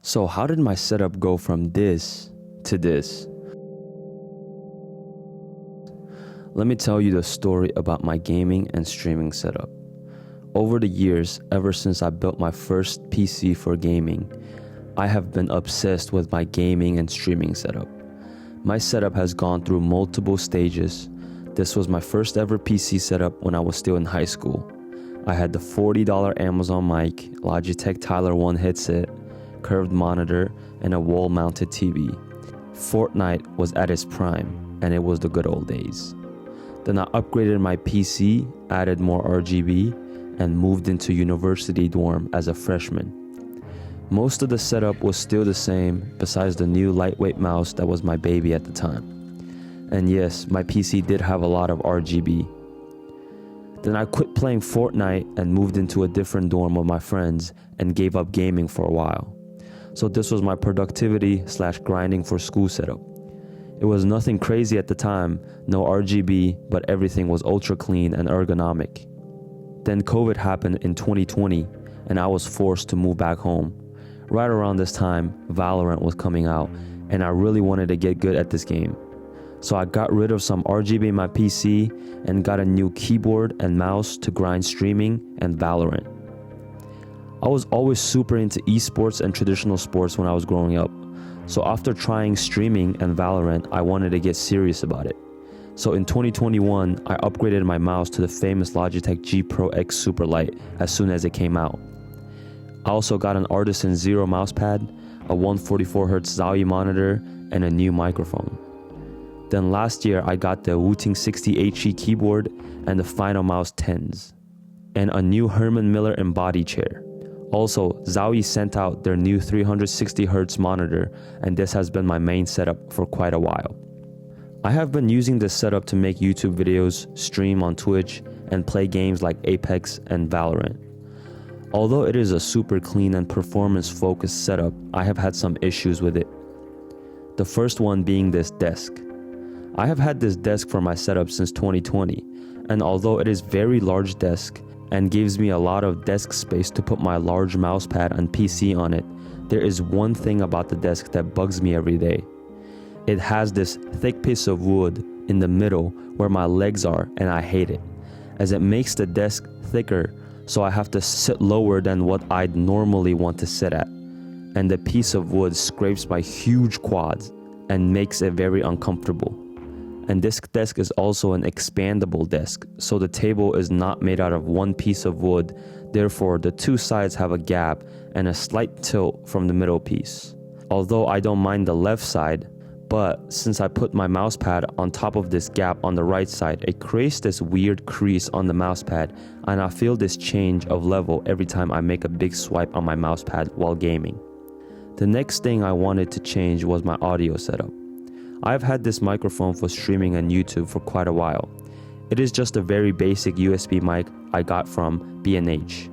So how did my setup go from this to this? Let me tell you the story about my gaming and streaming setup. Over the years, ever since I built my first PC for gaming, I have been obsessed with my gaming and streaming setup. My setup has gone through multiple stages. This was my first ever PC setup when I was still in high school. I had the $40 Amazon mic, Logitech Tyler 1 headset, curved monitor, and a wall-mounted TV. Fortnite was at its prime, and it was the good old days. Then I upgraded my PC, added more RGB, and moved into university dorm as a freshman. Most of the setup was still the same, besides the new lightweight mouse that was my baby at the time. And yes, my PC did have a lot of RGB. Then I quit playing Fortnite and moved into a different dorm with my friends and gave up gaming for a while. So this was my productivity / grinding for school setup. It was nothing crazy at the time, no RGB, but everything was ultra clean and ergonomic. Then COVID happened in 2020 and I was forced to move back home. Right around this time, Valorant was coming out and I really wanted to get good at this game. So I got rid of some RGB in my PC and got a new keyboard and mouse to grind streaming and Valorant. I was always super into esports and traditional sports when I was growing up. So after trying streaming and Valorant, I wanted to get serious about it. So in 2021, I upgraded my mouse to the famous Logitech G Pro X Superlight as soon as it came out. I also got an Artisan Zero mousepad, a 144Hz Zowie monitor, and a new microphone. Then last year, I got the Wooting 60 HE keyboard and the Final Mouse 10s, and a new Herman Miller Embody chair. Also, Zowie sent out their new 360Hz monitor, and this has been my main setup for quite a while. I have been using this setup to make YouTube videos, stream on Twitch, and play games like Apex and Valorant. Although it is a super clean and performance-focused setup, I have had some issues with it. The first one being this desk. I have had this desk for my setup since 2020, and although it is very large desk and gives me a lot of desk space to put my large mousepad and PC on it, there is one thing about the desk that bugs me every day. It has this thick piece of wood in the middle where my legs are, and I hate it, as it makes the desk thicker, so I have to sit lower than what I'd normally want to sit at. And the piece of wood scrapes my huge quads and makes it very uncomfortable. And this desk is also an expandable desk, so the table is not made out of one piece of wood, therefore the two sides have a gap and a slight tilt from the middle piece. Although I don't mind the left side, but since I put my mousepad on top of this gap on the right side, it creates this weird crease on the mousepad, and I feel this change of level every time I make a big swipe on my mousepad while gaming. The next thing I wanted to change was my audio setup. I've had this microphone for streaming on YouTube for quite a while. It is just a very basic USB mic I got from B&H.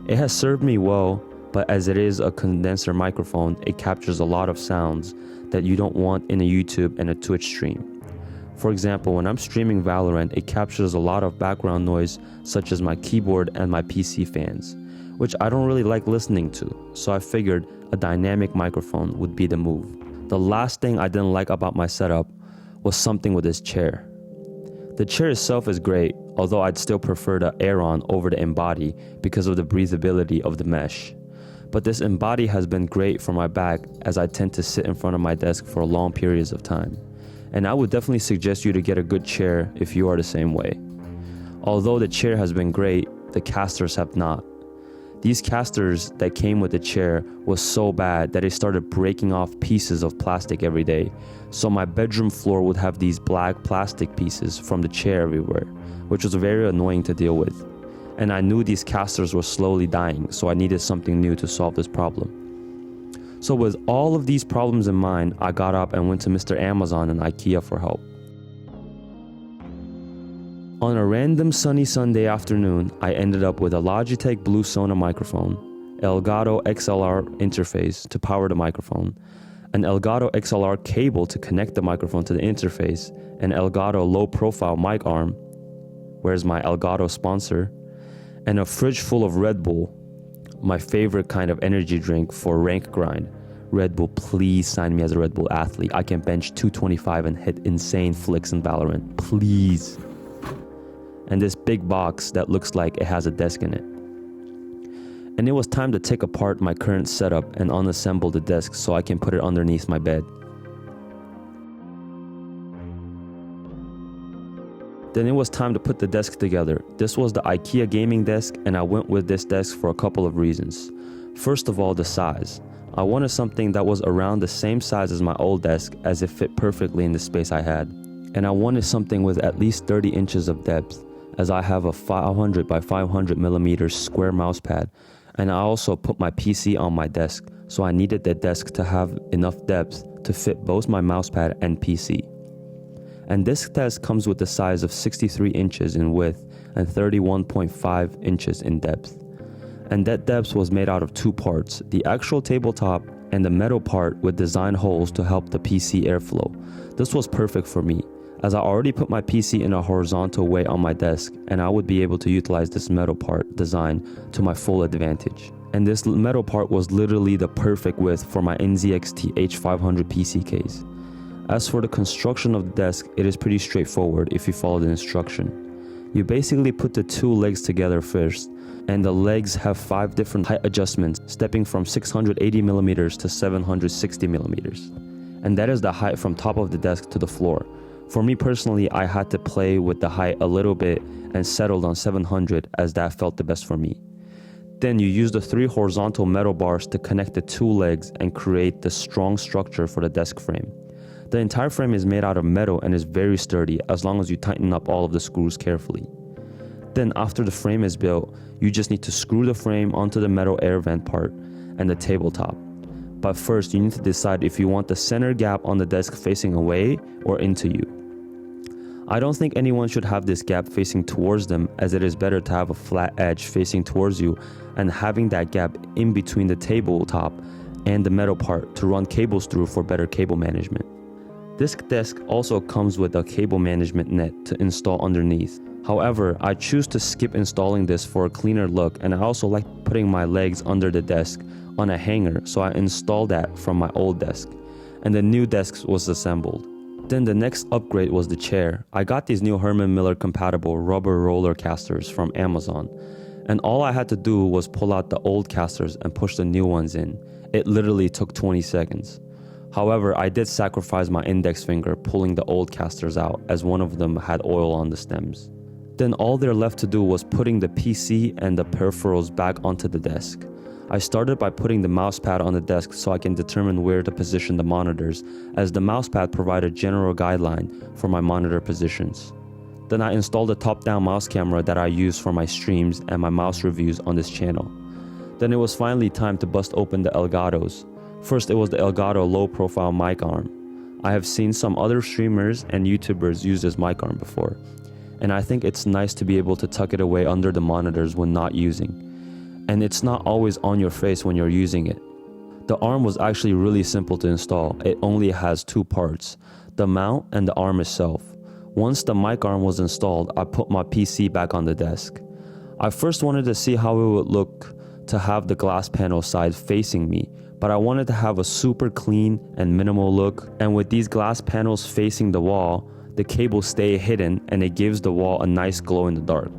It has served me well, but as it is a condenser microphone, it captures a lot of sounds that you don't want in a YouTube and a Twitch stream. For example, when I'm streaming Valorant, it captures a lot of background noise such as my keyboard and my PC fans, which I don't really like listening to, so I figured a dynamic microphone would be the move. The last thing I didn't like about my setup was something with this chair. The chair itself is great, although I'd still prefer the Aeron over the Embody because of the breathability of the mesh. But this Embody has been great for my back as I tend to sit in front of my desk for long periods of time. And I would definitely suggest you to get a good chair if you are the same way. Although the chair has been great, the casters have not. These casters that came with the chair was so bad that it started breaking off pieces of plastic every day. So my bedroom floor would have these black plastic pieces from the chair everywhere, which was very annoying to deal with. And I knew these casters were slowly dying, so I needed something new to solve this problem. So with all of these problems in mind, I got up and went to Mr. Amazon and IKEA for help. On a random sunny Sunday afternoon, I ended up with a Logitech Blue Sona microphone, Elgato XLR interface to power the microphone, an Elgato XLR cable to connect the microphone to the interface, an Elgato low-profile mic arm, where's my Elgato sponsor, and a fridge full of Red Bull, my favorite kind of energy drink for rank grind, Red Bull, please sign me as a Red Bull athlete. I can bench 225 and hit insane flicks in Valorant. Please. And this big box that looks like it has a desk in it. And it was time to take apart my current setup and unassemble the desk so I can put it underneath my bed. Then it was time to put the desk together. This was the IKEA gaming desk, and I went with this desk for a couple of reasons. First of all, the size. I wanted something that was around the same size as my old desk, as it fit perfectly in the space I had. And I wanted something with at least 30 inches of depth, as I have a 500 by 500 millimeters square mouse pad, and I also put my PC on my desk, so I needed the desk to have enough depth to fit both my mousepad and PC. And this desk comes with the size of 63 inches in width and 31.5 inches in depth. And that depth was made out of two parts, the actual tabletop and the metal part with design holes to help the PC airflow. This was perfect for me, as I already put my PC in a horizontal way on my desk, and I would be able to utilize this metal part design to my full advantage. And this metal part was literally the perfect width for my NZXT H500 PC case. As for the construction of the desk, it is pretty straightforward if you follow the instruction. You basically put the two legs together first, and the legs have 5 different height adjustments, stepping from 680 millimeters to 760 millimeters. And that is the height from top of the desk to the floor. For me personally, I had to play with the height a little bit and settled on 700 as that felt the best for me. Then you use the 3 horizontal metal bars to connect the 2 legs and create the strong structure for the desk frame. The entire frame is made out of metal and is very sturdy as long as you tighten up all of the screws carefully. Then after the frame is built, you just need to screw the frame onto the metal air vent part and the tabletop. But first, you need to decide if you want the center gap on the desk facing away or into you. I don't think anyone should have this gap facing towards them, as it is better to have a flat edge facing towards you and having that gap in between the tabletop and the metal part to run cables through for better cable management. This desk also comes with a cable management net to install underneath. However, I choose to skip installing this for a cleaner look, and I also like putting my legs under the desk on a hanger, so I installed that from my old desk, and the new desk was assembled. Then the next upgrade was the chair. I got these new Herman Miller compatible rubber roller casters from Amazon, and all I had to do was pull out the old casters and push the new ones in. It literally took 20 seconds. However, I did sacrifice my index finger pulling the old casters out, as one of them had oil on the stems. Then all there left to do was putting the PC and the peripherals back onto the desk. I started by putting the mousepad on the desk so I can determine where to position the monitors, as the mousepad provided a general guideline for my monitor positions. Then I installed a top-down mouse camera that I use for my streams and my mouse reviews on this channel. Then it was finally time to bust open the Elgatos. First, it was the Elgato low-profile mic arm. I have seen some other streamers and YouTubers use this mic arm before, and I think it's nice to be able to tuck it away under the monitors when not using. And it's not always on your face when you're using it. The arm was actually really simple to install. It only has 2 parts, the mount and the arm itself. Once the mic arm was installed, I put my PC back on the desk. I first wanted to see how it would look to have the glass panel side facing me, but I wanted to have a super clean and minimal look, and with these glass panels facing the wall, the cables stay hidden and it gives the wall a nice glow in the dark.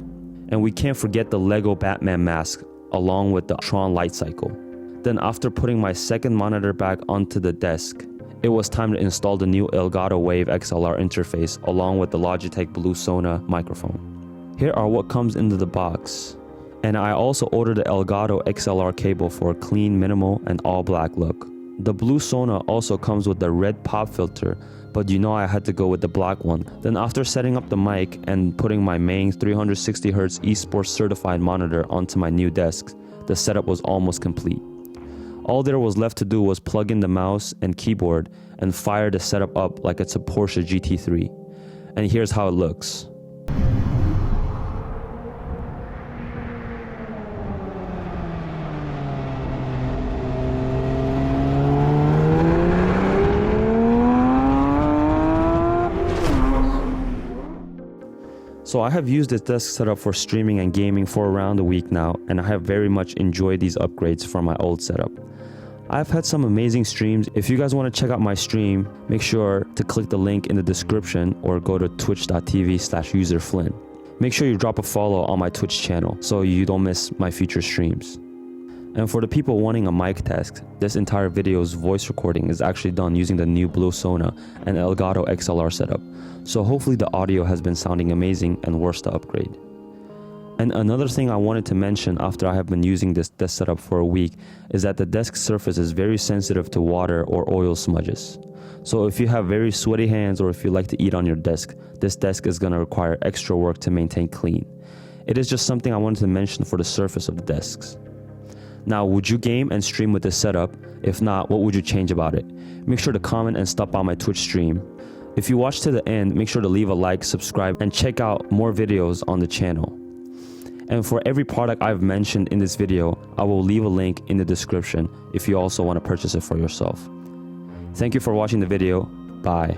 And we can't forget the Lego Batman mask along with the Tron light cycle. Then after putting my second monitor back onto the desk, it was time to install the new Elgato Wave XLR interface along with the Logitech Blue Sona microphone. Here are what comes into the box. And I also ordered the Elgato XLR cable for a clean, minimal, and all black look. The Blue Sona also comes with the red pop filter, but you know I had to go with the black one. Then after setting up the mic and putting my main 360Hz eSports certified monitor onto my new desk, the setup was almost complete. All there was left to do was plug in the mouse and keyboard and fire the setup up like it's a Porsche GT3. And here's how it looks. So I have used this desk setup for streaming and gaming for around a week now, and I have very much enjoyed these upgrades from my old setup. I've had some amazing streams. If you guys want to check out my stream, make sure to click the link in the description or go to twitch.tv/userflynn. Make sure you drop a follow on my Twitch channel so you don't miss my future streams. And for the people wanting a mic test, this entire video's voice recording is actually done using the new Blue Sona and Elgato XLR setup. So hopefully the audio has been sounding amazing and worth the upgrade. And another thing I wanted to mention after I have been using this desk setup for a week is that the desk surface is very sensitive to water or oil smudges. So if you have very sweaty hands or if you like to eat on your desk, this desk is going to require extra work to maintain clean. It is just something I wanted to mention for the surface of the desks. Now, would you game and stream with this setup? If not, what would you change about it? Make sure to comment and stop by my Twitch stream. If you watch to the end, make sure to leave a like, subscribe, and check out more videos on the channel. And for every product I've mentioned in this video, I will leave a link in the description if you also want to purchase it for yourself. Thank you for watching the video. Bye.